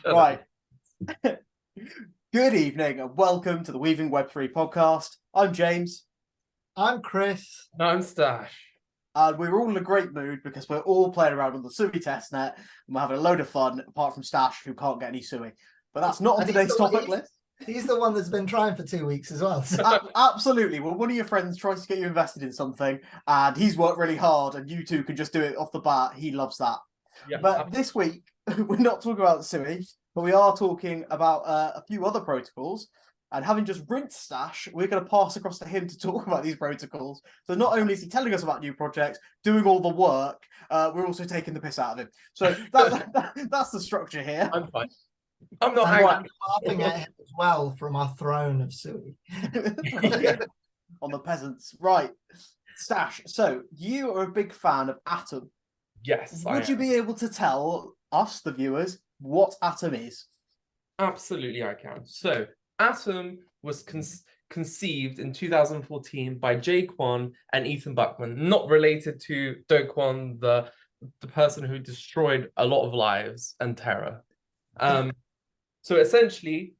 Right. Good evening and welcome to the Weaving Web3 podcast. I'm James. I'm Chris. No, I'm Stash. And we're all in a great mood because we're all playing around on the Sui testnet and we're having a load of fun, apart from Stash, who can't get any Sui. But that's not on today's topic list. He's the one that's been trying for 2 weeks as well. So. Absolutely. Well, one of your friends tries to get you invested in something and he's worked really hard and you two can just do it off the bat. He loves that. Yeah, but this week, we're not talking about Sui, but we are talking about a few other protocols. And having just rinsed Stash, we're going to pass across to him to talk about these protocols. So not only is he telling us about new projects, doing all the work, we're also taking the piss out of him. So that's the structure here. I'm fine. I'm not angry. Laughing at him as well from our throne of Sui. On the peasants. Right. Stash, so you are a big fan of Atom. Yes. Would you be able to tell us, the viewers, what Atom is? Absolutely, I can. So, Atom was conceived in 2014 by Jay Kwon and Ethan Buckman, not related to Do Kwon, the person who destroyed a lot of lives and terror. So essentially,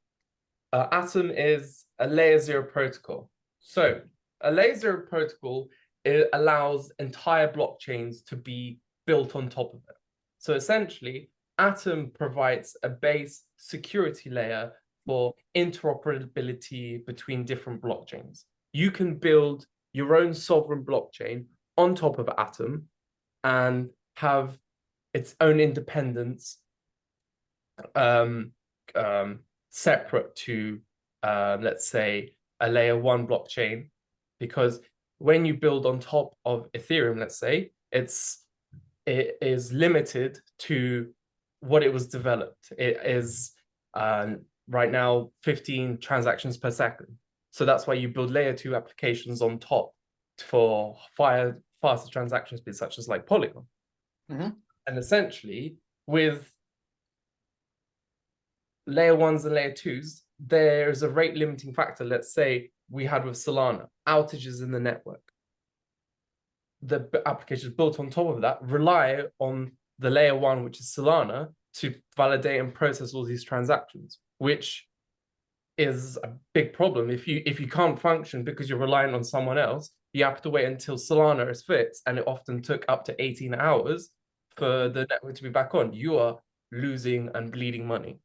Atom is a layer 0 protocol. So a layer 0 protocol, it allows entire blockchains to be built on top of it. So essentially, Atom provides a base security layer for interoperability between different blockchains. You can build your own sovereign blockchain on top of Atom and have its own independence separate to, let's say, a layer 1 blockchain. Because when you build on top of Ethereum, let's say, it is limited to what it was developed. It is right now 15 transactions per second. So that's why you build layer 2 applications on top for faster transaction speeds, such as like Polygon. Mm-hmm. And essentially, with layer 1s and layer 2s, there's a rate limiting factor. Let's say we had with Solana, outages in the network. The applications built on top of that rely on the layer 1, which is Solana, to validate and process all these transactions, which is a big problem. If you can't function because you're relying on someone else, you have to wait until Solana is fixed, and it often took up to 18 hours for the network to be back on. You are losing and bleeding money.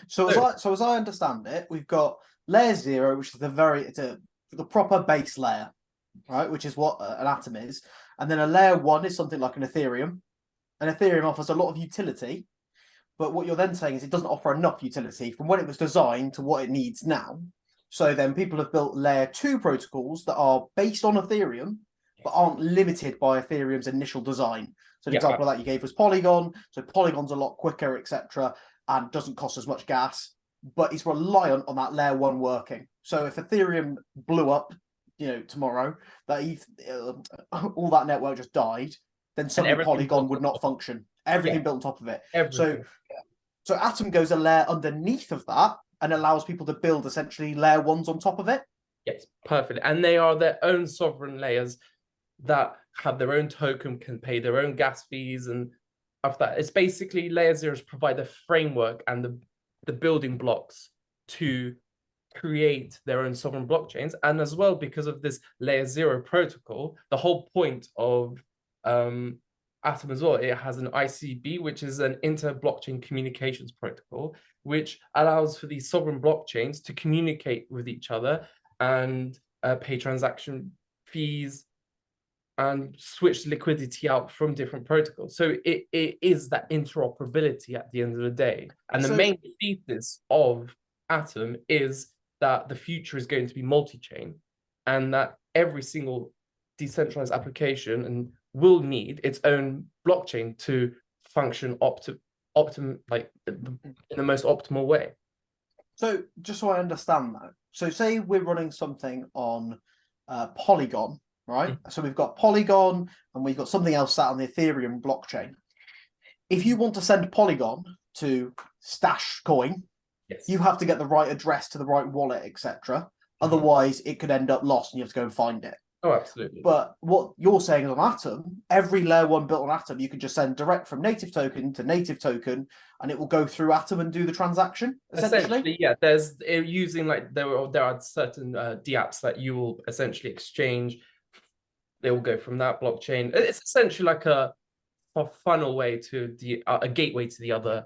So as I understand it, we've got layer 0, which is the proper base layer, right? Which is what an Atom is, and then a layer 1 is something like an Ethereum. And Ethereum offers a lot of utility, but what you're then saying is it doesn't offer enough utility from when it was designed to what it needs now. So then people have built layer 2 protocols that are based on Ethereum, but aren't limited by Ethereum's initial design. So the example of that you gave was Polygon. So Polygon's a lot quicker, etc., and doesn't cost as much gas, but it's reliant on that layer 1 working. So if Ethereum blew up, tomorrow, that all that network just died, then suddenly Polygon would not function. Everything built on top of it. So Atom goes a layer underneath of that and allows people to build essentially layer 1s on top of it. Yes, perfect. And they are their own sovereign layers that have their own token, can pay their own gas fees, and after that, it's basically layer 0s provide the framework and the building blocks to create their own sovereign blockchains. And as well, because of this layer 0 protocol, the whole point of Atom as well, it has an ICB, which is an inter-blockchain communications protocol, which allows for these sovereign blockchains to communicate with each other and pay transaction fees and switch liquidity out from different protocols. So it is that interoperability at the end of the day. And the main thesis of Atom is that the future is going to be multi-chain, and that every single decentralized application and will need its own blockchain to function in the most optimal way. So just so I understand that, so say we're running something on Polygon, right? Mm-hmm. So we've got Polygon and we've got something else sat on the Ethereum blockchain. If you want to send Polygon to Stash Coin, you have to get the right address to the right wallet, etc. Otherwise, it could end up lost and you have to go and find it. Oh, absolutely. But what you're saying on Atom, every layer 1 built on Atom, you can just send direct from native token to native token, and it will go through Atom and do the transaction, essentially. Yeah. There's using like there are certain dApps that you will essentially exchange. They will go from that blockchain. It's essentially like a funnel way to a gateway to the other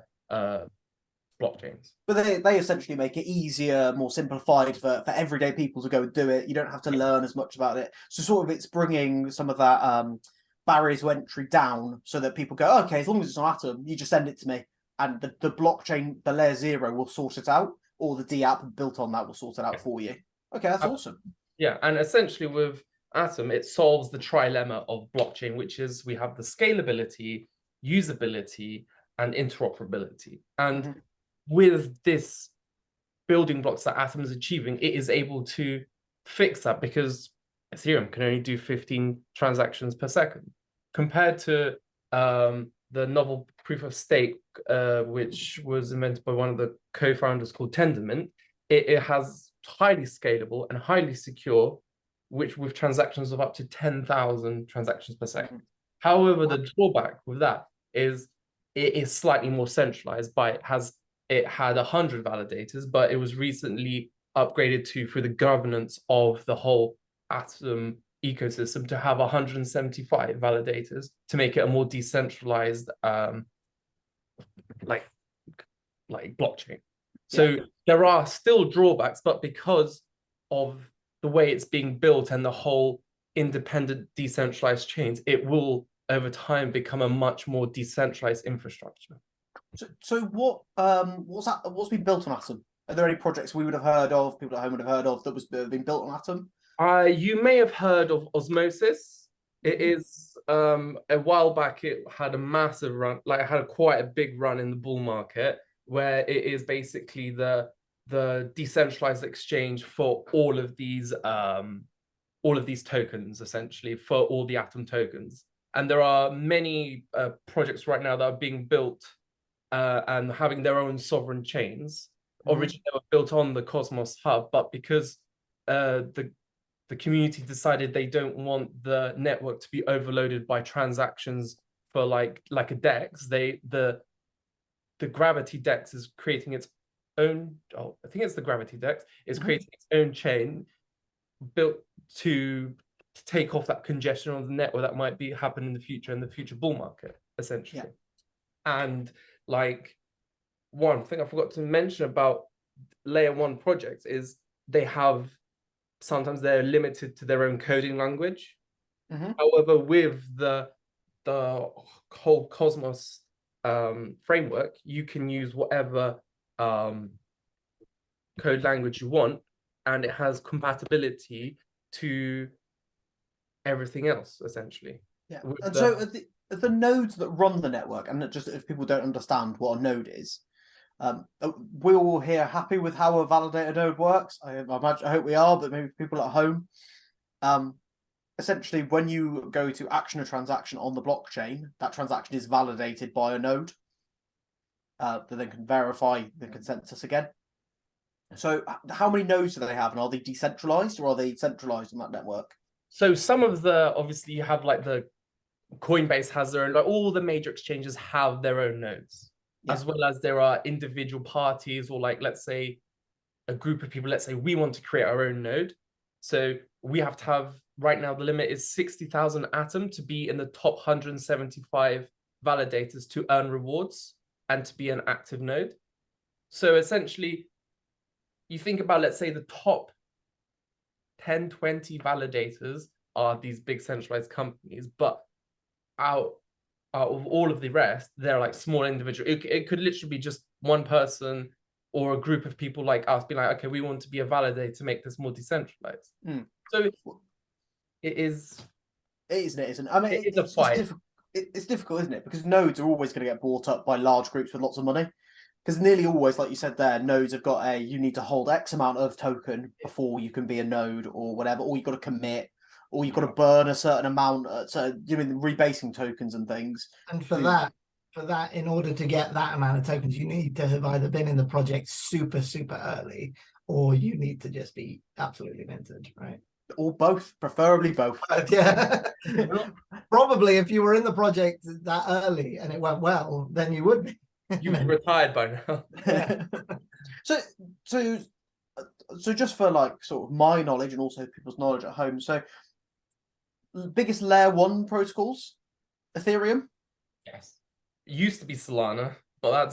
blockchains. But they essentially make it easier, more simplified for everyday people to go and do it. You don't have to learn as much about it. So sort of it's bringing some of that barriers to entry down so that people go, okay, as long as it's on Atom, you just send it to me. And the blockchain, the layer 0 will sort it out, or the dApp built on that will sort it out for you. Okay, that's awesome. Yeah, and essentially with Atom, it solves the trilemma of blockchain, which is we have the scalability, usability, and interoperability. And with this building blocks that Atom is achieving, it is able to fix that because Ethereum can only do 15 transactions per second compared to the novel proof of stake, which was invented by one of the co-founders called Tendermint. It has highly scalable and highly secure, which with transactions of up to 10,000 transactions per second. However, the drawback with that is it is slightly more centralized. It had 100 validators, but it was recently upgraded through the governance of the whole Atom ecosystem to have 175 validators to make it a more decentralized like blockchain. So there are still drawbacks, but because of the way it's being built and the whole independent decentralized chains, it will over time become a much more decentralized infrastructure. So what's been built on Atom? Are there any projects we would have heard of, people at home would have heard of, that was been built on Atom? You may have heard of Osmosis. It is a while back. It had a massive run, like it had quite a big run in the bull market, where it is basically the decentralized exchange for all of these tokens, essentially for all the Atom tokens. And there are many projects right now that are being built and having their own sovereign chains. Originally, they were built on the Cosmos hub, but because the community decided they don't want the network to be overloaded by transactions for like a DEX, the Gravity DEX is creating its own. Oh, I think it's the Gravity DEX is creating its own chain built to take off that congestion on the network that might be happening in the future bull market, essentially. And like one thing I forgot to mention about layer 1 projects is sometimes they're limited to their own coding language. However, with the whole Cosmos framework, you can use whatever code language you want, and it has compatibility to everything else, essentially. Yeah. And so the nodes that run the network, and just if people don't understand what a node is, we're all here happy with how a validator node works. I hope we are, but maybe people at home. Essentially, when you go to action a transaction on the blockchain, that transaction is validated by a node that then can verify the consensus again. So how many nodes do they have, and are they decentralized or are they centralized on that network? So some of obviously you have like the Coinbase has their own, like all the major exchanges have their own nodes, as well as there are individual parties or like, let's say a group of people, let's say we want to create our own node. So we have to have, right now the limit is 60,000 Atom to be in the top 175 validators to earn rewards and to be an active node. So essentially you think about, let's say the top 10, 20 validators are these big centralized companies, but out of all of the rest, they're like small individual. It could literally be just one person or a group of people like us being like, okay, we want to be a validator to make this more decentralized. So it is. It isn't. I mean, it's a fight. It's difficult, isn't it? Because nodes are always going to get bought up by large groups with lots of money. Because nearly always, like you said there, nodes have got you need to hold X amount of token before you can be a node or whatever, or you've got to commit, or you've got to burn a certain amount. So you mean rebasing tokens and things. And for that, in order to get that amount of tokens, you need to have either been in the project super, super early, or you need to just be absolutely minted, right? Or both, preferably both. But yeah, probably if you were in the project that early and it went well, then you would be. You'd be retired by now. Yeah. So, so, so just for like sort of my knowledge and also people's knowledge at home. So, biggest layer one protocols, Ethereum. Yes. It used to be Solana, but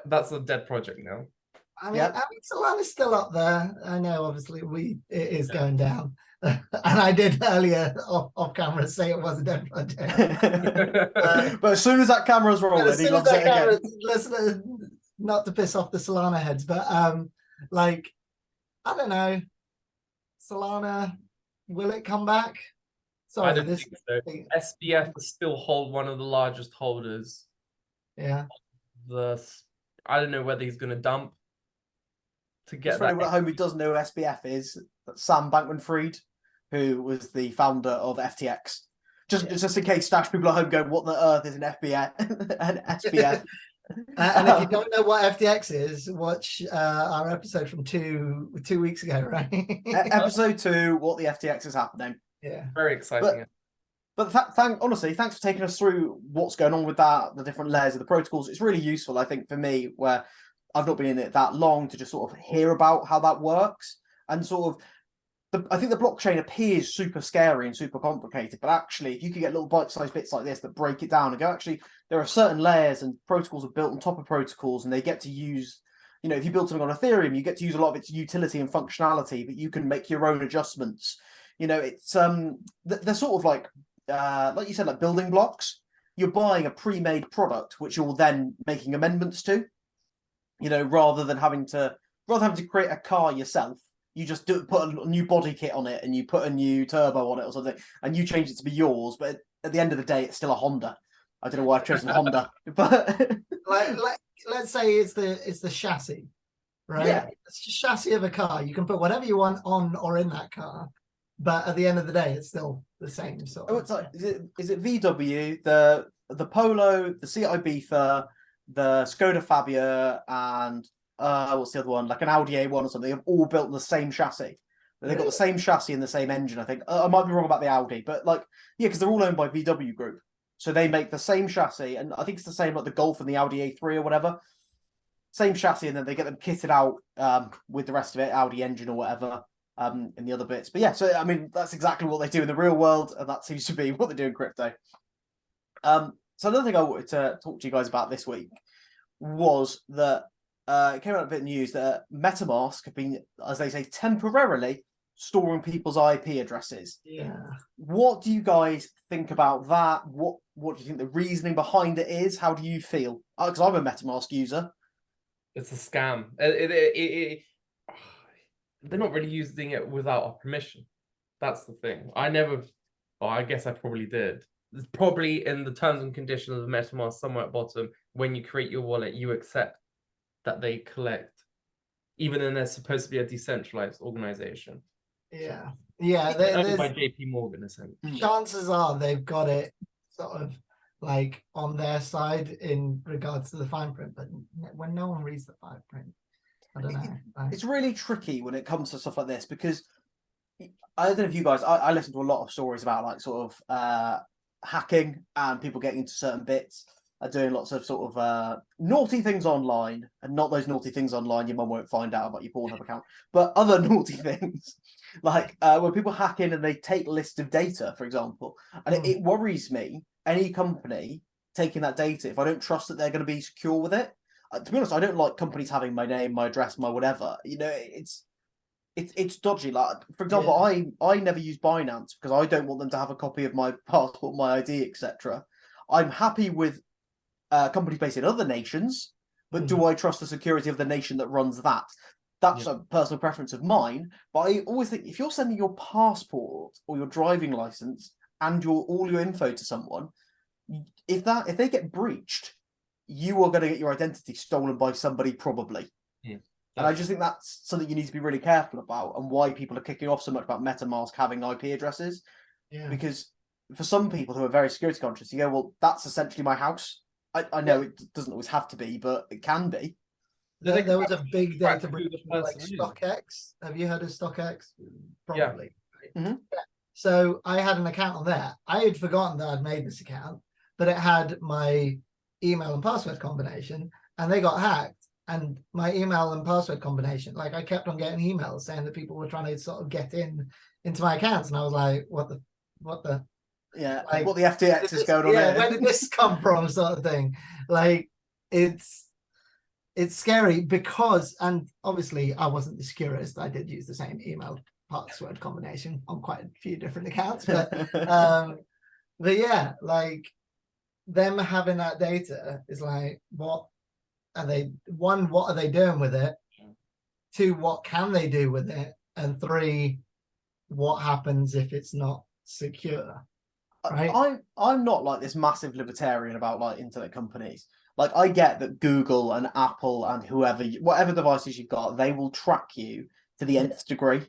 that's a dead project now. I mean, Solana's still up there. I know, obviously, it is going down. And I did earlier off camera say it was a dead project. But as soon as that camera's rolling, he loves it again. Listen, not to piss off the Solana heads, but like, I don't know, Solana, will it come back? Sorry, I don't think so. SBF will still hold one of the largest holders. Yeah. I don't know whether he's going to dump to get For anyone at home who doesn't know who SBF is, that's Sam Bankman-Fried, who was the founder of FTX. Just in case Stash people at home go, what the earth is an FBF and SBF? And if you don't know what FTX is, watch our episode from two weeks ago, right? Episode 2, what the FTX is happening. Yeah, very exciting. But honestly, thanks for taking us through what's going on with that, the different layers of the protocols. It's really useful, I think, for me, where I've not been in it that long, to just sort of hear about how that works. And sort of, I think the blockchain appears super scary and super complicated, but actually, if you could get little bite-sized bits like this that break it down and go, actually, there are certain layers and protocols are built on top of protocols, and they get to use, if you build something on Ethereum, you get to use a lot of its utility and functionality, but you can make your own adjustments. It's they're sort of like you said, like building blocks. You're buying a pre-made product which you're then making amendments to, rather than having to create a car yourself. You just put a new body kit on it and you put a new turbo on it or something, and you change it to be yours. But at the end of the day, it's still a Honda. I don't know why I've chosen Honda, but let's say it's the chassis, right? Yeah. It's the chassis of a car. You can put whatever you want on or in that car, but at the end of the day, it's still the same sort of. It's like, is it VW, the Polo, the Seat Ibiza, the Skoda Fabia, and what's the other one? Like an Audi A1 or something. They've all built the same chassis. They've got the same chassis and the same engine, I think. I might be wrong about the Audi, but because they're all owned by VW Group. So they make the same chassis, and I think it's the same like the Golf and the Audi A3 or whatever. Same chassis, and then they get them kitted out with the rest of it, Audi engine or whatever, in the other bits. But yeah, so I mean, that's exactly what they do in the real world, and that seems to be what they do in crypto. So another thing I wanted to talk to you guys about this week was that it came out a bit of news that MetaMask have been, as they say, temporarily storing people's IP addresses. Yeah. What do you guys think about that? What do you think the reasoning behind it is? How do you feel? Because I'm a MetaMask user. It's a scam. They're not really using it without our permission. That's the thing. I guess I probably did. It's probably in the terms and conditions of MetaMask somewhere at bottom. When you create your wallet, you accept that they collect, even when they're supposed to be a decentralized organization. Yeah. Owned by JP Morgan, essentially. Chances are they've got it sort of like on their side in regards to the fine print, but when no one reads the fine print, I don't know. It's really tricky when it comes to stuff like this, because I don't know if you guys, I listen to a lot of stories about like sort of hacking and people getting into certain bits, doing lots of sort of naughty things online, and not those naughty things online your mum won't find out about your Pornhub account, but other naughty things like when people hack in and they take lists of data, for example, and it worries me, any company taking that data, if I don't trust that they're going to be secure with it. To be honest, I don't like companies having my name, my address, my whatever. It's dodgy. Like, for example, I never use Binance because I don't want them to have a copy of my passport, my ID, etc. I'm happy with companies based in other nations, but do I trust the security of the nation that runs that? That's a personal preference of mine. But I always think if you're sending your passport or your driving license and all your info to someone, if they get breached, you are going to get your identity stolen by somebody probably. And I just think that's something you need to be really careful about, and why people are kicking off so much about MetaMask having IP addresses. Yeah. Because for some people who are very security conscious, you go, well, that's essentially my house. I know it doesn't always have to be, but it can be. There was a big data breach like StockX. Have you heard of StockX? Probably. Mhm. So I had an account on there. I had forgotten that I'd made this account, but it had my email and password combination, and they got hacked. And my email and password combination, like I kept on getting emails saying that people were trying to sort of get into my accounts, and I was like, what the Yeah, like, what the FTX is going on yeah, here? where did this come from, sort of thing. Like it's scary because, and obviously I wasn't the securest. I did use the same email password combination on quite a few different accounts, but yeah, like them having that data is like, what are they, one, what are they doing with it? Two, what can they do with it? And three, what happens if it's not secure? Right? I'm not like this massive libertarian about like internet companies. Like I get that Google and Apple and whoever, whatever devices you've got, they will track you to the nth degree.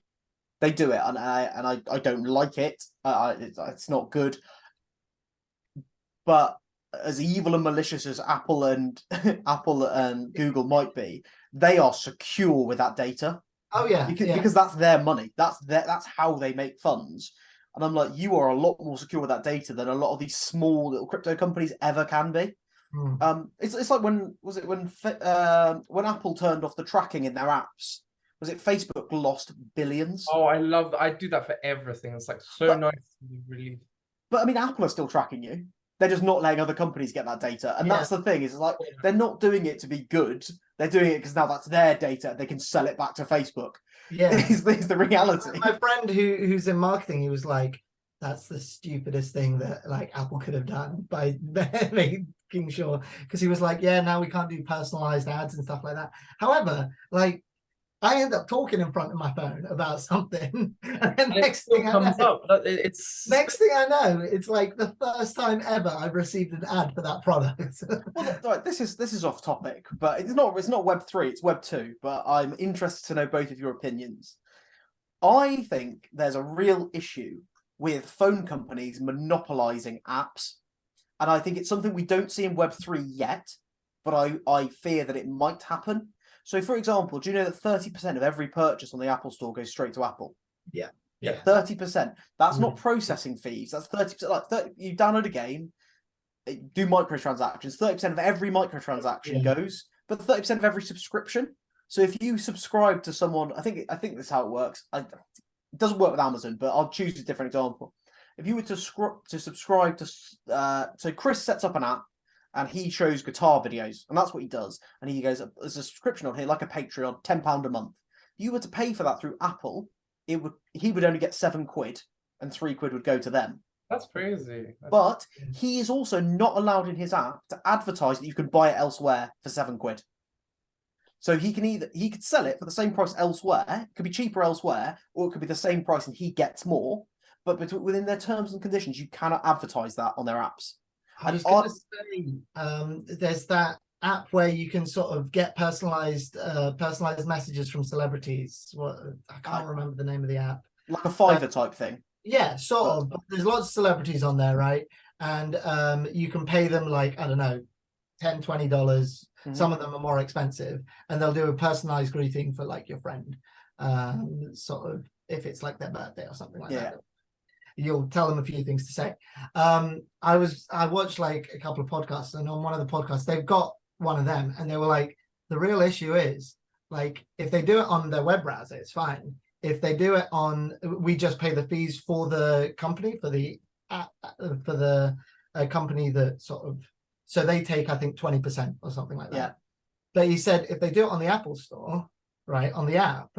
They do it, and I don't like it. It's not good. But as evil and malicious as Apple and Apple and Google might be, they are secure with that data. Oh yeah, because that's their money. That's how they make funds. And I'm like, you are a lot more secure with that data than a lot of these small little crypto companies ever can be. It's like when Apple turned off the tracking in their apps. Was it Facebook lost billions? Oh, I love that. I do that for everything. It's like so nice to be relieved. But I mean, Apple are still tracking you. They're just not letting other companies get that data. And that's the thing, is like they're not doing it to be good. They're doing it because now that's their data. They can sell it back to Facebook. Yeah. is the reality. My friend who's in marketing, he was like, that's the stupidest thing that like Apple could have done by making sure, because he was like, yeah, now we can't do personalized ads and stuff like that. However, like I end up talking in front of my phone about something, and then next thing comes up. Next thing I know, it's like the first time ever I've received an ad for that product. Well, right, this is off topic, but it's not Web3, it's Web2. But I'm interested to know both of your opinions. I think there's a real issue with phone companies monopolizing apps, and I think it's something we don't see in Web3 yet, but I fear that it might happen. So, for example, do you know that 30% of every purchase on the Apple Store goes straight to Apple? Yeah. 30%. That's not processing fees. That's 30%. Like you download a game, do microtransactions. 30% of every microtransaction goes, but 30% of every subscription. So if you subscribe to someone, I think that's how it works. It doesn't work with Amazon, but I'll choose a different example. If you were to subscribe to, so Chris sets up an app, and he shows guitar videos, and that's what he does. And he goes, there's a subscription on here, like a Patreon, £10 a month. If you were to pay for that through Apple, he would only get £7, and £3 would go to them. That's crazy. But he is also not allowed in his app to advertise that you can buy it elsewhere for £7. So he could sell it for the same price elsewhere. It could be cheaper elsewhere, or it could be the same price and he gets more. But within their terms and conditions, you cannot advertise that on their apps. I was going to say, there's that app where you can sort of get personalized messages from celebrities. I can't remember the name of the app. Like a Fiverr type thing. Yeah, sort of. But there's lots of celebrities on there, right? And you can pay them like, I don't know, $10, $20. Mm-hmm. Some of them are more expensive, and they'll do a personalized greeting for like your friend. Sort of, if it's like their birthday or something like that. You'll tell them a few things to say. I watched like a couple of podcasts, and on one of the podcasts, they've got one of them, and they were like, the real issue is like, if they do it on their web browser, it's fine. If they do it we just pay the fees for the company, for the company that sort of, so they take, I think, 20% or something like that. Yeah. But he said, if they do it on the Apple Store, right, on the app,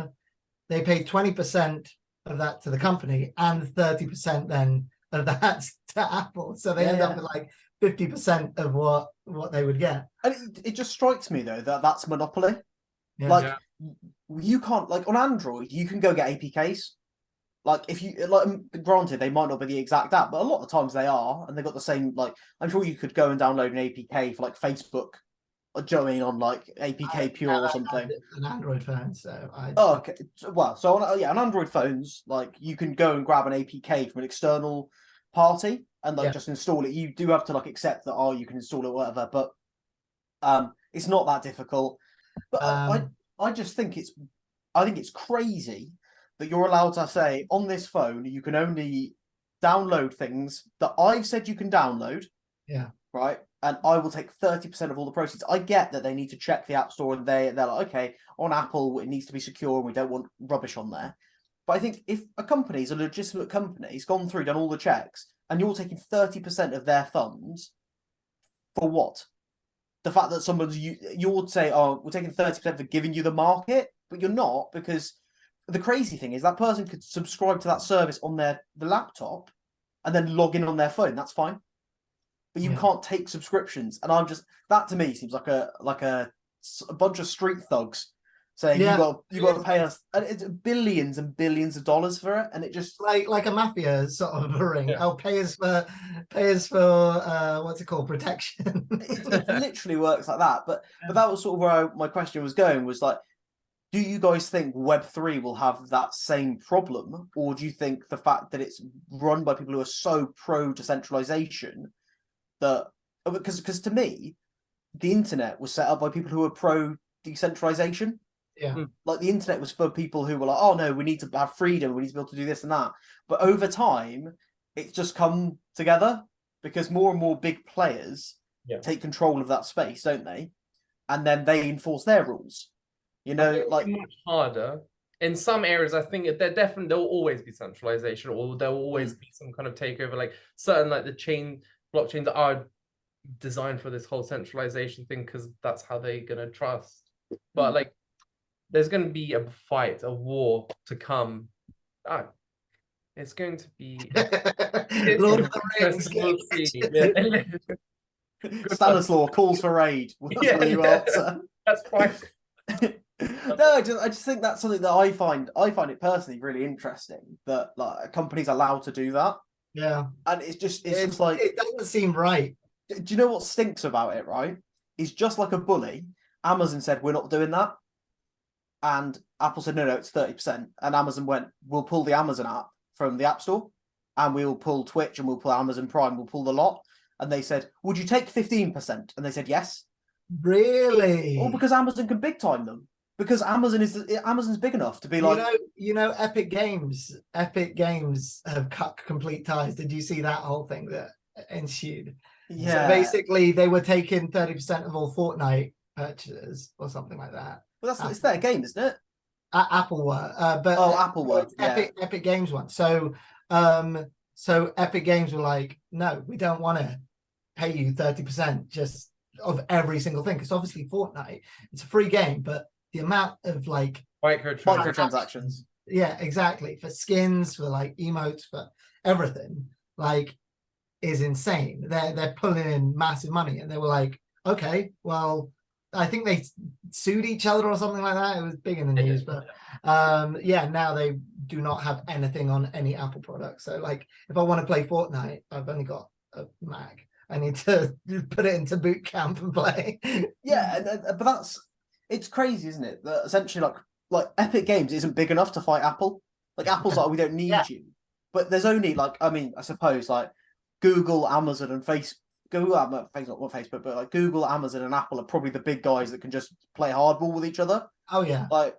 they pay 20% of that to the company and 30% then of that to Apple. So they end up with like 50% of what they would get. And it just strikes me though that that's monopoly. Yeah. You can't, like on Android, you can go get APKs. Like if you granted they might not be the exact app, but a lot of times they are, and they've got the same, like I'm sure you could go and download an APK for like Facebook or join on like APK Pure or something. An Android phone, so okay. Well, so on Android phones, like you can go and grab an APK from an external party and like just install it. You do have to like accept that you can install it, whatever, but it's not that difficult. But I just think it's crazy that you're allowed to say on this phone you can only download things that I've said you can download. Yeah. Right. And I will take 30% of all the proceeds. I get that they need to check the App Store and they're like, okay, on Apple, it needs to be secure and we don't want rubbish on there. But I think if a company is a legitimate company, it's gone through, done all the checks, and you're taking 30% of their funds for what? The fact that you would say, oh, we're taking 30% for giving you the market, but you're not, because the crazy thing is that person could subscribe to that service on the laptop and then log in on their phone. That's fine. But you can't take subscriptions. And that to me seems like a bunch of street thugs saying you got to pay us, and it's billions and billions of dollars for it, and it just like a mafia sort of a ring. Yeah. Oh, pay us for what's it called, protection. it literally works like that. But that was sort of where my question was going, was like, do you guys think Web3 will have that same problem, or do you think the fact that it's run by people who are so pro decentralization that, because to me, the internet was set up by people who were pro decentralization. Yeah. Like the internet was for people who were like, oh no, we need to have freedom, we need to be able to do this and that. But over time, it's just come together because more and more big players take control of that space, don't they? And then they enforce their rules. You know, like much harder. In some areas, I think there'll always be centralization, or there will always be some kind of takeover. Like certain, like the blockchains are designed for this whole centralization thing because that's how they're gonna trust. But like, there's gonna be a fight, a war to come. It's going to be Lord of the Rings. We'll see. Stanislaw calls for raid. That's fine. No, I just think that's something that I find it personally really interesting, that like companies are allowed to do that. Yeah. And it's just like, it doesn't seem right. Do you know what stinks about it, right? It's just like a bully. Amazon said, we're not doing that. And Apple said, no, it's 30%. And Amazon went, we'll pull the Amazon app from the App Store, and we'll pull Twitch, and we'll pull Amazon Prime, we'll pull the lot. And they said, would you take 15%? And they said, yes. Really? Or because Amazon can big time them. Because Amazon's big enough to be like, Epic Games have cut complete ties. Did you see that whole thing that ensued? Yeah. So basically, they were taking 30% of all Fortnite purchases or something like that. Well, it's their game, isn't it? Apple were, but Apple were. Epic Games one. So Epic Games were like, no, we don't want to pay you 30% just of every single thing, because obviously Fortnite, it's a free game, but the amount of like microtransactions, yeah, exactly, for skins, for like emotes, for everything, like, is insane. They're pulling in massive money, and they were like, okay, well, I think they sued each other or something like that. It was big in the news, but now they do not have anything on any Apple product. So like, if I want to play Fortnite, I've only got a Mac. I need to put it into boot camp and play. Yeah, but it's crazy, isn't it? That essentially, like Epic Games isn't big enough to fight Apple. Like Apple's like, we don't need you. But there's only like, I mean, I suppose like Google, Amazon, and Facebook. Not Facebook, but like Google, Amazon, and Apple are probably the big guys that can just play hardball with each other. Oh yeah, like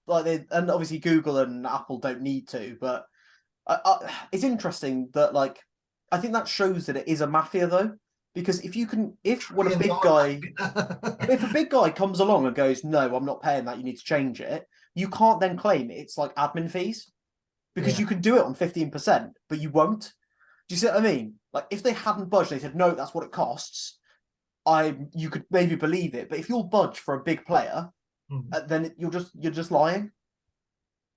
they, and obviously Google and Apple don't need to. But it's interesting that like, I think that shows that it is a mafia though, because if a big guy comes along and goes, no, I'm not paying that, you need to change it, you can't then claim it's like admin fees, because you can do it on 15%, but you won't. Do you see what I mean? Like if they hadn't budged, they said, no, that's what it costs, you could maybe believe it. But if you'll budge for a big player, then you're just lying.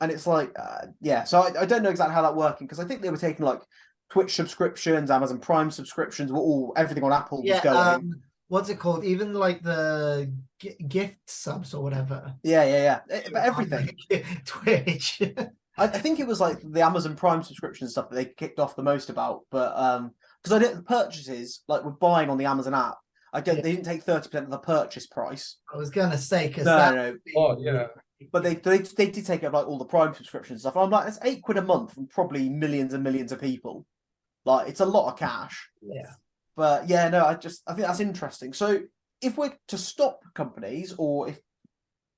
And it's like, so I don't know exactly how that working, because I think they were taking like Twitch subscriptions, Amazon Prime subscriptions, everything on Apple was going. What's it called? Even like the gift subs or whatever. Yeah. But everything. Twitch. I think it was like the Amazon Prime subscription stuff that they kicked off the most about. But because I did the purchases, like with buying on the Amazon app, they didn't take 30% of the purchase price. I was gonna say, because no. Oh yeah. But they did take up like all the Prime subscription stuff. And I'm like, it's £8 a month from probably millions and millions of people. Like, it's a lot of cash. Yeah. But yeah, no, I think that's interesting. So if we're to stop companies, or if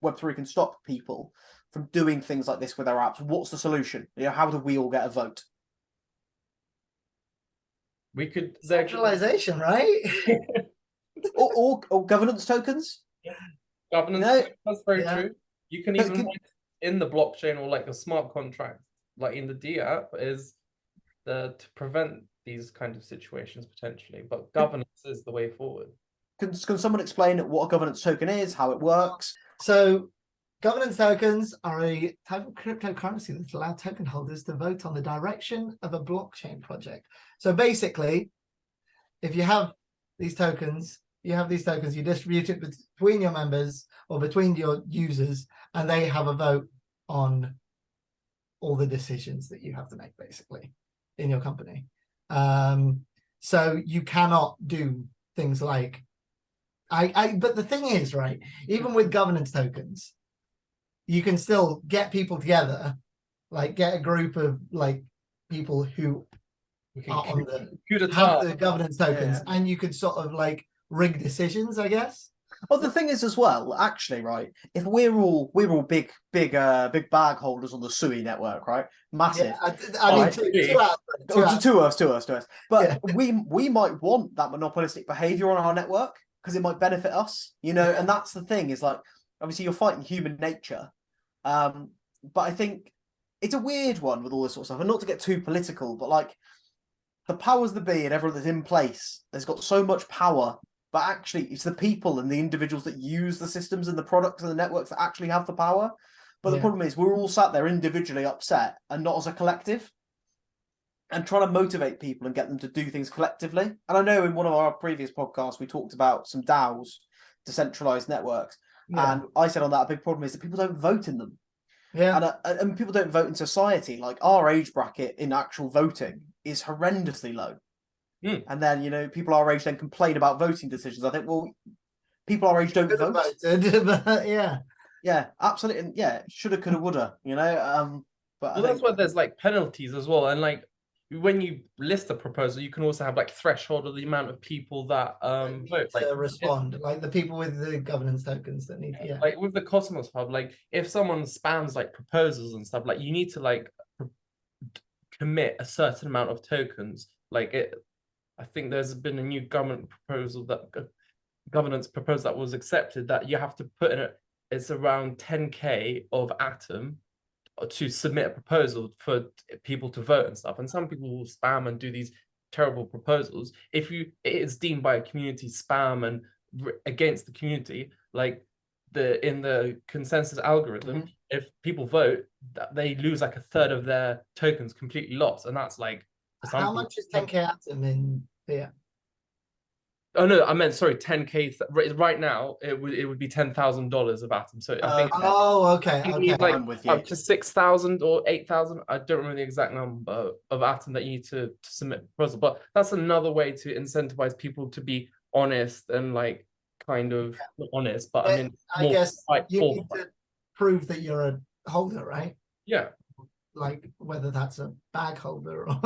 Web3 can stop people from doing things like this with their apps? What's the solution? How do we all get a vote? We could Centralization, right? or governance tokens. Governance. That's very true. You can even Can, in the blockchain or like a smart contract, like in the D app, is to prevent these kind of situations potentially. But governance is the way forward. Can someone explain what a governance token is, how it works? So governance tokens are a type of cryptocurrency that allow token holders to vote on the direction of a blockchain project. So basically, if you have these tokens, you distribute it between your members or between your users, and they have a vote on all the decisions that you have to make, basically, in your company. So you cannot do things like but the thing is, right, even with governance tokens, you can still get people together, like get a group of like people who are on the governance tokens, and you could sort of like rig decisions, I guess. Well, the thing is as well, actually, right? If we're all big bag holders on the SUI network, right? Massive. Yeah, I mean, to us. But we might want that monopolistic behavior on our network because it might benefit us, and that's the thing, is like, obviously you're fighting human nature. But I think it's a weird one with all this sort of stuff, and not to get too political, but like the powers that be and everyone that's in place, there's got so much power, but actually it's the people and the individuals that use the systems and the products and the networks that actually have the power. But the problem is we're all sat there individually upset and not as a collective, and trying to motivate people and get them to do things collectively. And I know in one of our previous podcasts, we talked about some DAOs, decentralized networks. And I said on that, a big problem is that people don't vote in them. And people don't vote in society. Like our age bracket in actual voting is horrendously low. And then, people our age then complain about voting decisions. I think, well, people our age don't vote. Yeah, absolutely. And yeah, shoulda, coulda, woulda, but that's why there's like penalties as well. And like when you list a proposal, you can also have like threshold of the amount of people that vote, like respond, like the people with the governance tokens that need like with the Cosmos Hub, like if someone spams like proposals and stuff, like you need to like commit a certain amount of tokens. Like I think there's been a new governance proposal that was accepted, that you have to put in it's around 10k of Atom to submit a proposal for people to vote and stuff. And some people will spam and do these terrible proposals. If it is deemed by a community spam and against the community, like in the consensus algorithm, if people vote, they lose like a third of their tokens completely lost. And that's like, how much is 10k Atom in here? Oh no, I meant, sorry, 10k. Right now, it would be $10,000 of Atom. So I think. Okay. Like I'm with you. Up to 6,000 or 8,000. I don't remember the exact number of Atom that you need to submit a proposal. But that's another way to incentivize people to be honest and like kind of not honest. But I mean, I guess you need to prove that you're a holder, right? Yeah. Like whether that's a bag holder or.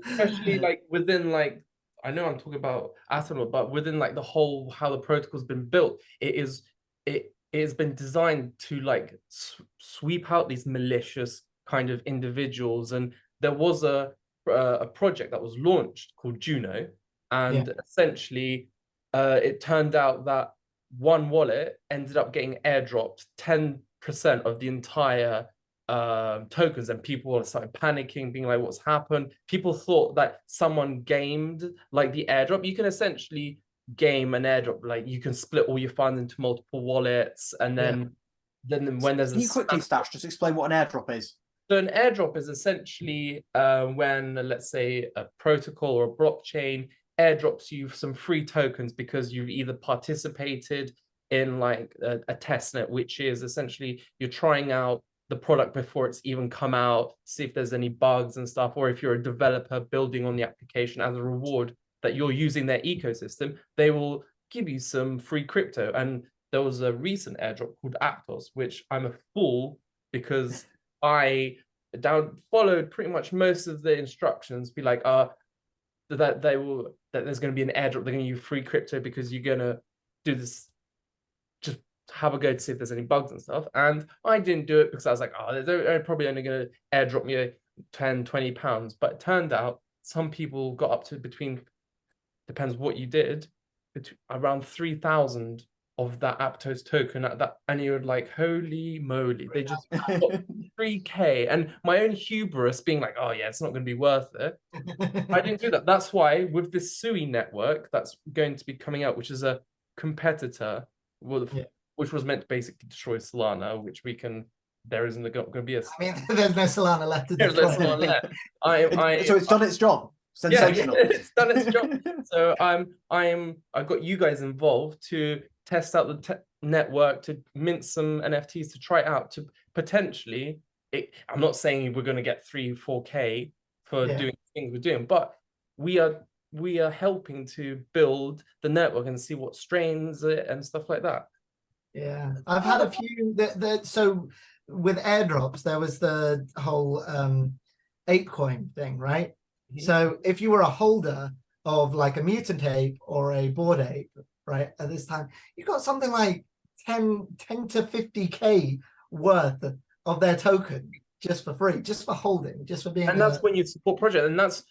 Especially like within like. I know I'm talking about Atom, but within like the whole how the protocol's been built, it has been designed to like sweep out these malicious kind of individuals. And there was a project that was launched called Juno, and essentially it turned out that one wallet ended up getting airdropped 10% of the entire tokens, and people started panicking, being like, what's happened? People thought that someone gamed like the airdrop. You can essentially game an airdrop, like you can split all your funds into multiple wallets, and then when there's can you quickly, Stash, just explain what an airdrop is? So an airdrop is essentially when, let's say, a protocol or a blockchain airdrops you some free tokens because you've either participated in like a testnet, which is essentially you're trying out the product before it's even come out, see if there's any bugs and stuff, or if you're a developer building on the application, as a reward that you're using their ecosystem, they will give you some free crypto. And there was a recent airdrop called Aptos, which I'm a fool because I followed pretty much most of the instructions, be like, that there's going to be an airdrop, they're going to give you free crypto because you're going to do this, just have a go to see if there's any bugs and stuff. And I didn't do it because I was like, oh, they're probably only going to airdrop me 10, 20 pounds. But it turned out some people got up to between, depends what you did, around 3,000 of that Aptos token at that, and you're like, holy moly, they just got 3K. And my own hubris being like, oh yeah, it's not going to be worth it. I didn't do that. That's why with this SUI network that's going to be coming out, which is a competitor, which was meant to basically destroy Solana, which we can. There isn't going to be a. I mean, there's no Solana left to There's no destroy. Solana left. So it's done its job. Sensational. Yeah, it's done its job. So I got you guys involved to test out the network, to mint some NFTs, to try it out, to potentially. I'm not saying we're going to get 3-4K for doing things we're doing, but we are helping to build the network and see what strains it and stuff like that. Yeah, I've had a few so with airdrops, there was the whole ApeCoin thing, right? Mm-hmm. So if you were a holder of like a mutant ape or a Bored Ape, right, at this time, you got something like 10 to 50K worth of their token just for free, just for holding, just for being. And that's when you support project, and that's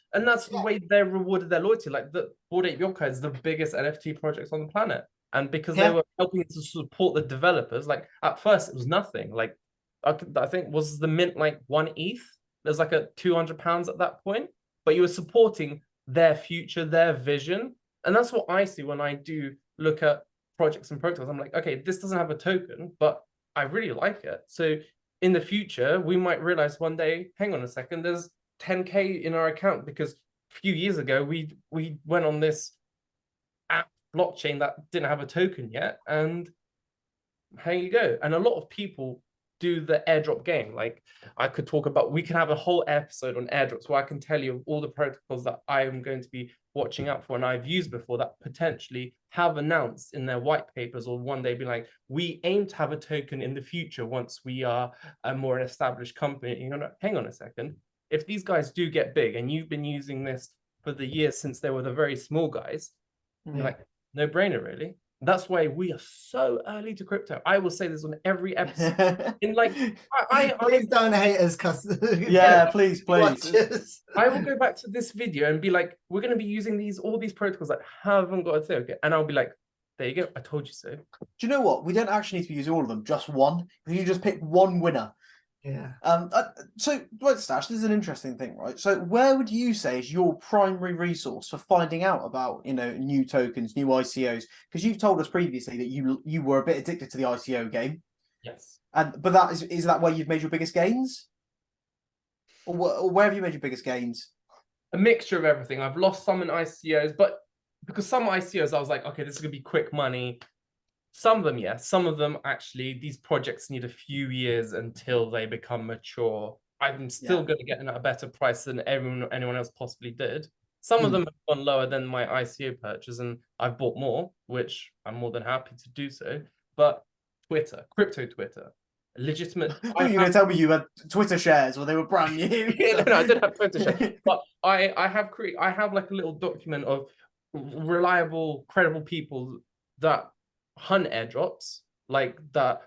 the way they're rewarded their loyalty. Like the Bored Ape Yokai is the biggest NFT project on the planet, and because they were helping to support the developers. Like at first, it was nothing. Like I think was the mint like 1 ETH. There's like a £200 at that point, but you were supporting their future, their vision, and that's what I see when I do look at projects and protocols. I'm like, okay, this doesn't have a token, but I really like it. So in the future, we might realize one day, hang on a second, there's 10K in our account because a few years ago we went on this app blockchain that didn't have a token yet, and here you go. And a lot of people do the airdrop game. Like I could talk about, we can have a whole episode on airdrops where I can tell you all the protocols that I am going to be watching out for and I've used before that potentially have announced in their white papers, or one day be like, we aim to have a token in the future once we are a more established company. You know, hang on a second, if these guys do get big and you've been using this for the years since they were the very small guys, like no brainer really. That's why we are so early to crypto. I will say this on every episode. In like, please don't hate us, please. I will go back to this video and be like, we're going to be using all these protocols that haven't got a token, and I'll be like, there you go, I told you so. Do you know what? We don't actually need to be using all of them, just one. You just pick one winner. Yeah. So, Dwight Stash, this is an interesting thing, right? So, where would you say is your primary resource for finding out about, new tokens, new ICOs? Because you've told us previously that you were a bit addicted to the ICO game. Yes. But that is that where you've made your biggest gains, or where have you made your biggest gains? A mixture of everything. I've lost some in ICOs, but because some ICOs, I was like, okay, this is gonna be quick money. Some of them, yes. Some of them, actually, these projects need a few years until they become mature. I'm still going to get a better price than anyone else possibly did. Some of them have gone lower than my ICO purchase, and I've bought more, which I'm more than happy to do so. But Twitter, crypto Twitter, legitimate. You're going to tell me you had Twitter shares when they were brand new? No, I did have Twitter shares, but I have like a little document of reliable, credible people that hunt airdrops, like that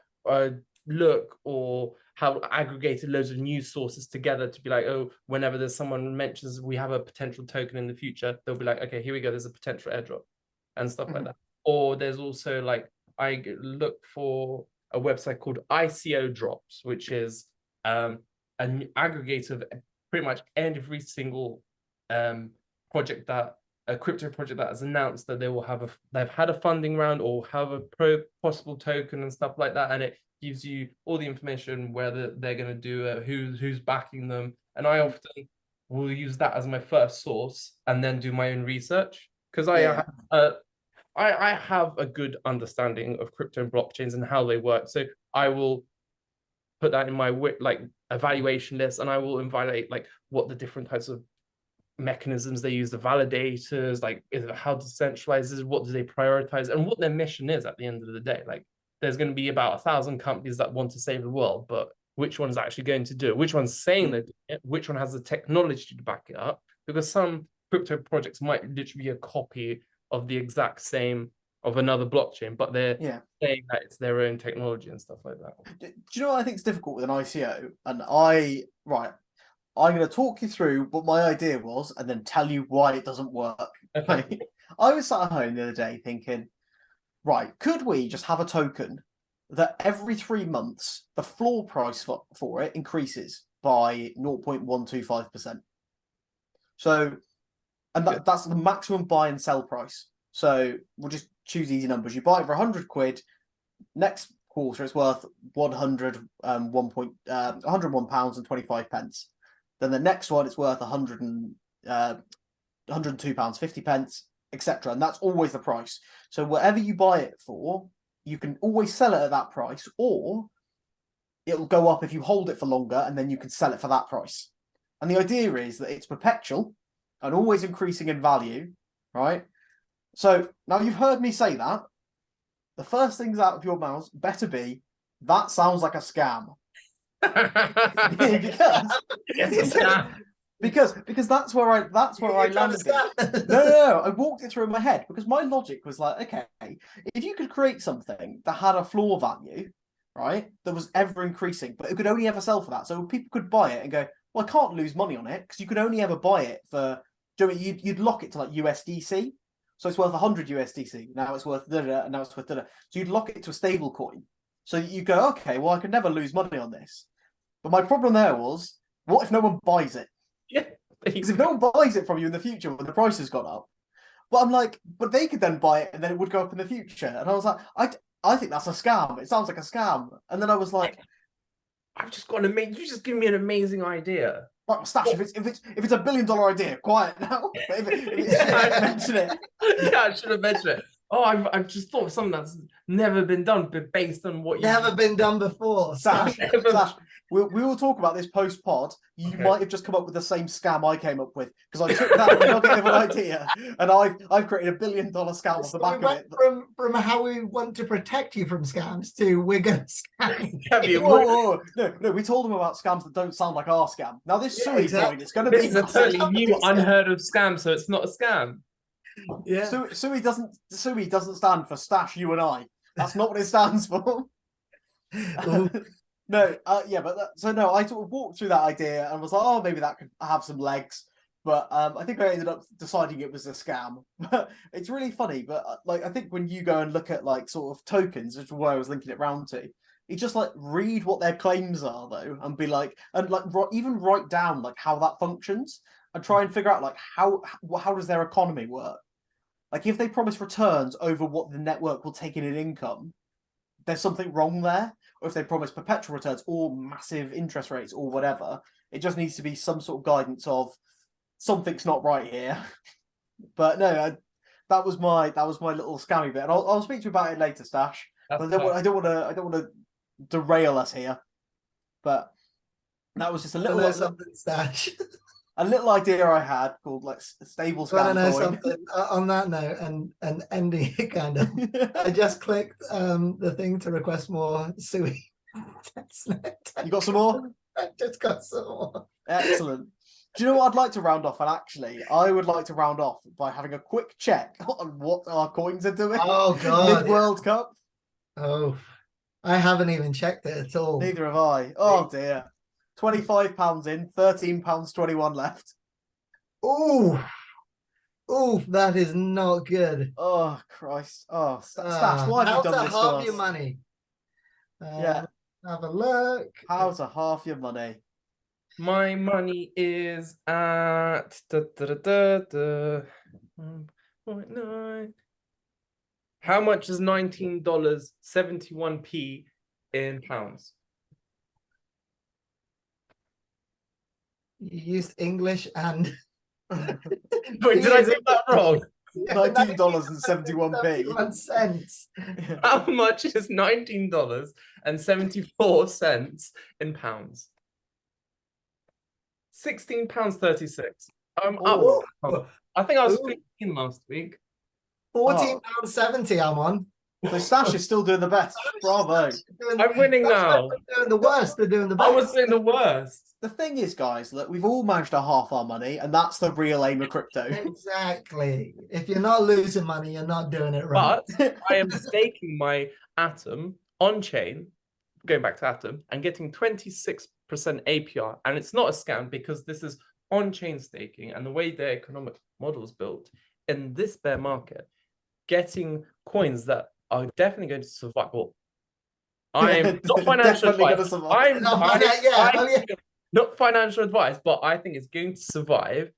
look or have aggregated loads of news sources together to be like, oh, whenever there's someone mentions we have a potential token in the future, they'll be like, okay, here we go, there's a potential airdrop and stuff like that. Or there's also like, I look for a website called ICO Drops, which is an aggregator of pretty much every single project that a crypto project that has announced that they've had a funding round or have a possible token and stuff like that, and it gives you all the information whether they're going to do it, who's backing them, and I often will use that as my first source and then do my own research because I have a good understanding of crypto and blockchains and how they work, so I will put that in my like evaluation list, and I will evaluate like what the different types of mechanisms they use, the validators, like how decentralized is, what do they prioritize, and what their mission is at the end of the day. Like there's going to be about 1,000 companies that want to save the world, but which one's actually going to do it? Which one's saying they're doing it? Which one has the technology to back it up? Because some crypto projects might literally be a copy of the exact same of another blockchain, but they're Yeah. saying that it's their own technology and stuff like that. Do you know what I think is difficult with an ICO? And I'm going to talk you through what my idea was and then tell you why it doesn't work. Okay. I was sat at home the other day thinking, right, could we just have a token that every 3 months the floor price for it increases by 0.125%? So, and that's the maximum buy and sell price. So we'll just choose easy numbers. You buy it for 100 quid. Next quarter, it's worth 101 pounds and 25 pence. Then the next one, it's worth 102 pounds 50 pence, etc. And that's always the price. So whatever you buy it for, you can always sell it at that price, or it'll go up if you hold it for longer, and then you can sell it for that price. And the idea is that it's perpetual and always increasing in value, right? So now you've heard me say that. The first things out of your mouths better be, that sounds like a scam. because that's where I landed it. No, I walked it through in my head because my logic was like, okay, if you could create something that had a floor value, right, that was ever increasing, but it could only ever sell for that, so people could buy it and go, well, I can't lose money on it because you could only ever buy it for. You'd lock it to like USDC, so it's worth 100 USDC. Now it's worth da-da, and now it's worth da-da. So you'd lock it to a stable coin. So you go, okay, well, I could never lose money on this. But my problem there was, what if no one buys it? Yeah. Because if no one buys it from you in the future when the price has gone up, but I'm like, but they could then buy it and then it would go up in the future. And I was like, I think that's a scam. It sounds like a scam. And then I was like, I've just got you just give me an amazing idea. Right, Stash, if it's a $1 billion idea, quiet now. If it's mention it. Yeah, I should have mentioned it. Oh, I've just thought of something that's never been done, but based on what never been done before. Stash, we will talk about this post pod. You might have just come up with the same scam I came up with, because I took that nugget of an idea and I've created $1 billion scam off the back of it. From how we want to protect you from scams to we're going to scam. Whoa. No, we told them about scams that don't sound like our scam. Now this Sui coin, it's going to be a totally new, unheard of scam, so it's not a scam. Yeah. Sui doesn't stand for Stash you and I. That's not what it stands for. No, I sort of walked through that idea and was like, oh, maybe that could have some legs. But I think I ended up deciding it was a scam. It's really funny, but like I think when you go and look at like sort of tokens, which is where I was linking it round to, you just like read what their claims are though, and be like, and like even write down like how that functions, and try and figure out like how does their economy work. Like if they promise returns over what the network will take in income, there's something wrong there. Or if they promise perpetual returns or massive interest rates or whatever, it just needs to be some sort of guidance of something's not right here. But no, that was my little scammy bit, and I'll speak to you about it later, Stash. I don't want to derail us here. But that was just a little something, Stash. A little idea I had called like stable scam coin. Something on that note and ending it kind of. I just clicked the thing to request more Sui. You got some more? I just got some more. Excellent. Do you know what I'd like to round off? And actually, I would like to round off by having a quick check on what our coins are doing. Oh God! Mid-World Cup. Oh, I haven't even checked it at all. Neither have I. Oh dear. £25 in, £13.21 left. Ooh, that is not good. Oh Christ! Oh, Stash, why have you done this to us? Half your money. Yeah. Have a look. How to half your money? My money is at 1.9. How much is $19.71 in pounds? You used English and Wait, did I get that wrong? $19.71. How much is $19.74 in pounds? £16.36. I'm up. I think I was 15 last week. £14.70 I'm on. So Stash is still doing the best. Bravo. I'm winning now. They're doing the worst. They're doing the I best. was doing the worst. The thing is, guys, look, we've all managed to half our money, and that's the real aim of crypto. Exactly. If you're not losing money, you're not doing it right. But I am staking my Atom on chain, going back to Atom, and getting 26% APR. And it's not a scam because this is on chain staking, and the way their economic model is built in this bear market, getting coins that are definitely going to survive. Well, I'm not financial Definitely advice. gonna survive. Not financial advice, but I think it's going to survive.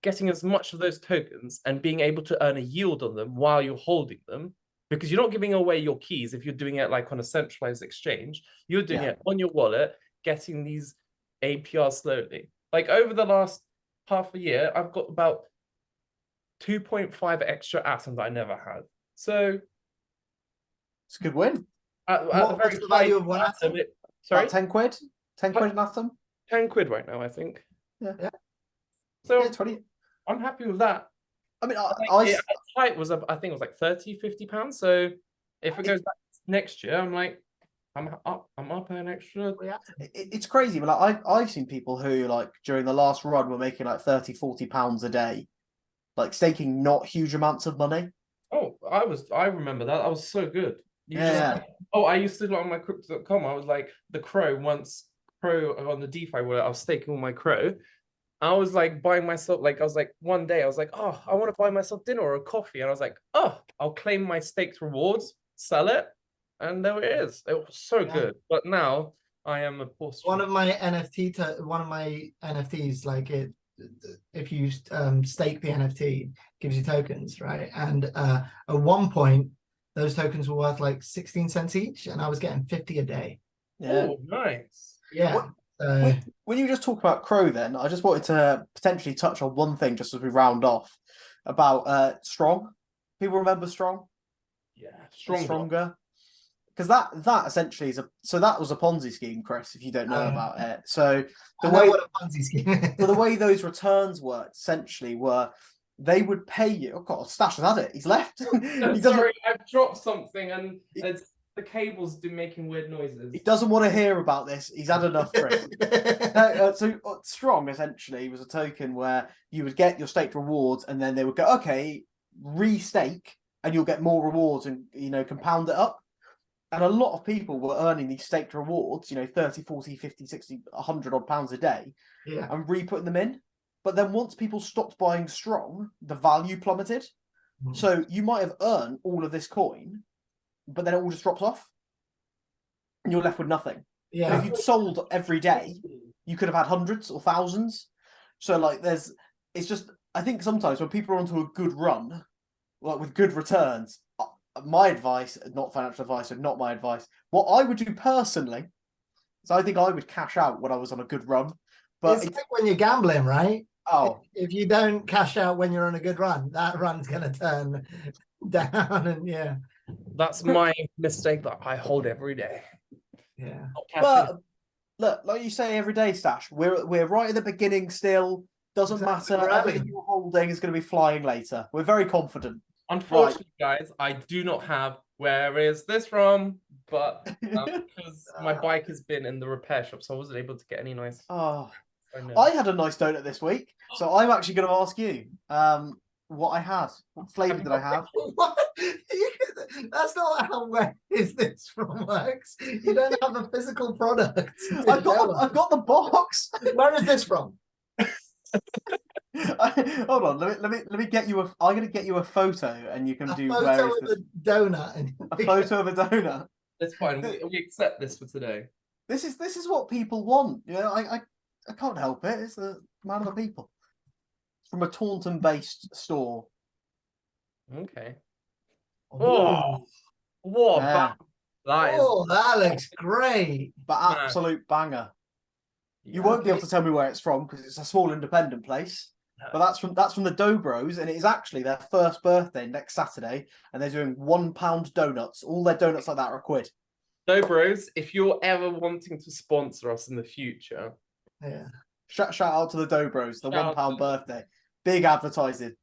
Getting as much of those tokens and being able to earn a yield on them while you're holding them, because you're not giving away your keys if you're doing it like on a centralized exchange. You're doing it on your wallet, getting these APRs slowly. Like over the last half a year, I've got about 2.5 extra atoms that I never had. So It's a good win. What's the value of one atom? Sorry? About 10 quid? 10 quid an atom? 10 quid right now, I think. Yeah. So yeah, 20. I'm happy with that. I mean, height was up, I think it was like 30, 50 pounds. So if it goes back next year, I'm like, I'm up an extra. It's crazy, but like I've seen people who like during the last run were making like 30, 40 pounds a day, like staking not huge amounts of money. Oh, I remember that. I was so good. I used to on my crypto.com. I was like the Crow on the DeFi where I was staking all my Crow. I was like buying myself, like I was like one day I was like, oh, I want to buy myself dinner or a coffee, and I was like, oh, I'll claim my staked rewards, sell it, and there it is. It was so good. But now I am a poor one of my NFTs, like if you stake the NFT, gives you tokens, right? And at one point those tokens were worth like 16 cents each, and I was getting 50 a day. Oh, nice. Yeah. When you just talk about Crow, then I just wanted to potentially touch on one thing just as we round off about Strong. People remember Strong? Yeah, Stronger. Because that essentially is that was a Ponzi scheme, Chris. If you don't know about it, so the way what a Ponzi scheme. so the way those returns worked essentially were they would pay you. Oh God, Stash has had it. He's left. Sorry, I've dropped something and the cables do making weird noises. He doesn't want to hear about this. He's had enough, Chris. So Strong essentially was a token where you would get your staked rewards, and then they would go, okay, restake, and you'll get more rewards, and compound it up. And a lot of people were earning these staked rewards, 30, 40, 50, 60, 100 odd pounds a day, and re-putting them in. But then once people stopped buying Strong, the value plummeted. So you might have earned all of this coin, but then it all just drops off, and you're left with nothing. Yeah. But if you'd sold every day, you could have had hundreds or thousands. So like, it's just, I think sometimes when people are onto a good run, like with good returns, my advice, not financial advice, so not my advice, what I would do personally is I think I would cash out when I was on a good run. But it's like when you're gambling, right? Oh, if you don't cash out when you're on a good run, that run's going to turn down, and that's my mistake that I hold every day. Yeah. But look, like you say, every day, Stash, we're right at the beginning still. Doesn't matter. Everything you're holding is going to be flying later. We're very confident. Unfortunately, guys, I do not have where is this from, but because my bike has been in the repair shop, so I wasn't able to get any nice. Oh, I had a nice donut this week, so I'm actually going to ask you what I had. What flavour did I have? What? That's not how Where Is This From works. You don't have a physical product. I've got the box. Where is this from? Hold on, let me get you I'm going to get you a photo, and you can do where is this? A donut. A photo of a donut. That's fine. We accept this for today. This is what people want. I can't help it. It's the man of the people. It's from a Taunton-based store. Okay. Oh, what? Yeah. That looks great. But absolute banger. You won't be able to tell me where it's from because it's a small independent place. No. But that's from the Dough Bros, and it is actually their first birthday next Saturday, and they're doing £1 donuts. All their donuts like that are £1. Dough Bros, if you're ever wanting to sponsor us in the future, shout out to the Dough Bros, the £1 birthday, big advertising.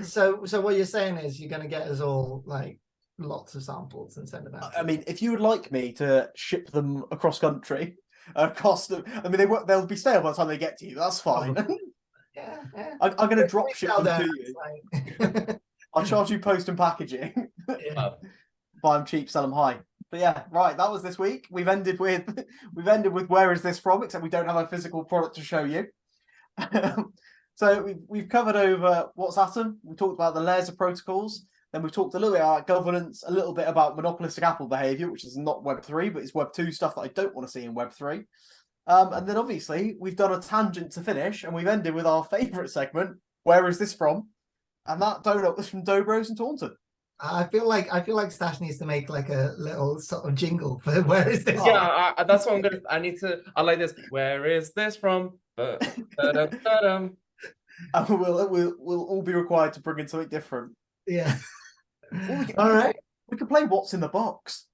So what you're saying is you're going to get us all like lots of samples and send them out. I mean, if you would like me to ship them across country, cost them. I mean, they'll be stale by the time they get to you. That's fine. Yeah. I'm going to drop ship them to you. Like... I'll charge you post and packaging. yeah. Buy them cheap, sell them high. But yeah, right. That was this week. We've ended with where is this from? Except we don't have a physical product to show you. So we've covered over what's Atom. We talked about the layers of protocols. Then we've talked a little bit about governance, a little bit about monopolistic Apple behavior, which is not Web3, but it's Web2 stuff that I don't want to see in Web3. And then obviously we've done a tangent to finish, and we've ended with our favourite segment. Where is this from? And that donut was from Dobros and Taunton. I feel like Stash needs to make like a little sort of jingle for where is this? Yeah, that's what I'm gonna. I like this. Where is this from? And we'll all be required to bring in something different. Yeah. All right. We could play What's in the Box.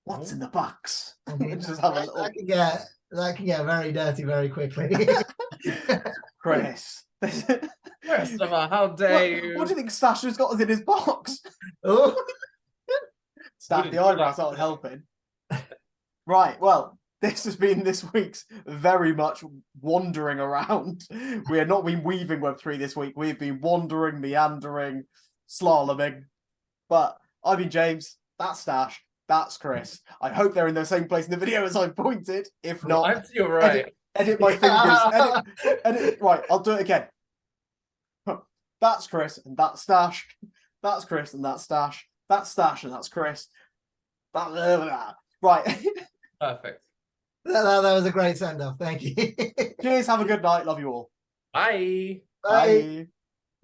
What's in the box? I mean, Just have a little... that can get very dirty very quickly. Chris. First of all, how dare you? What do you think Stash has got in his box? Oh. Stash, the eyebrows aren't helping. Right, well, this has been this week's very much wandering around. We have not been weaving Web3 this week. We've been wandering, meandering, slaloming. But I've been James. That's Stash. That's Chris. I hope they're in the same place in the video as I pointed. If not, I'm to your right. Edit my fingers. Edit. Right, I'll do it again. That's Chris and that's Stash. That's Chris and that's Stash. That's Stash and that's Chris. Right. Perfect. That was a great send off. Thank you. Cheers. Have a good night. Love you all. Bye. Bye.